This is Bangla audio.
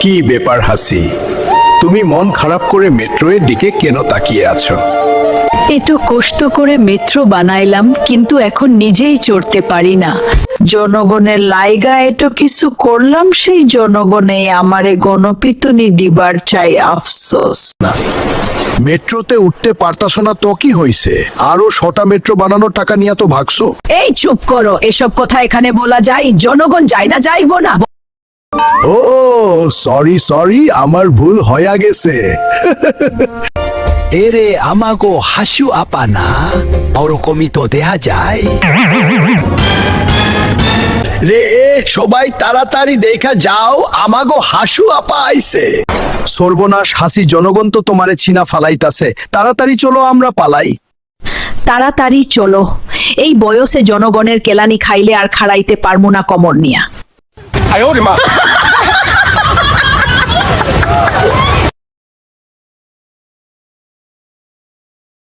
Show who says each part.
Speaker 1: কি ব্যাপার হাসি, তুমি মন খারাপ করে মেট্রোয়ের দিকে কেন তাকিয়ে আছো?
Speaker 2: একটু কষ্ট করে মেট্রো বানাইলাম, কিন্তু এখন নিজেই চড়তে পারি না। জনগণের লাইগা এটো কিছু করলাম, সেই জনগণে আমারে গণপিতুনি দিবার চাই, আফসোস।
Speaker 1: না, মেট্রোতে উঠতে পারতাছো না তো কি হইছে? আরো 6টা মেট্রো বানানোর টাকা নিয়ে তো ভাগছো।
Speaker 2: এই চুপ করো, এসব কথা এখানে বলা যায়? জনগণ যায় না, যাইবো না।
Speaker 1: ও সরি সরি, আমার ভুল হয়ে গেছে।
Speaker 3: এরে আমাগো হাসু আপা না, ওরকমই তো দেয়া যায়।
Speaker 1: রে সবাই তাড়াতাড়ি দেখা যাও, আমাগো হাসু আপা আইছে। সর্বনাশ হাসি, জনগণ তো তোমারে ছিনা ফালাইতাছে, তাড়াতাড়ি চলো আমরা পালাই।
Speaker 2: তাড়াতাড়ি চলো, এই বয়সে জনগণের কেলানি খাইলে আর খাড়াইতে পারবো না কমর নিয়া।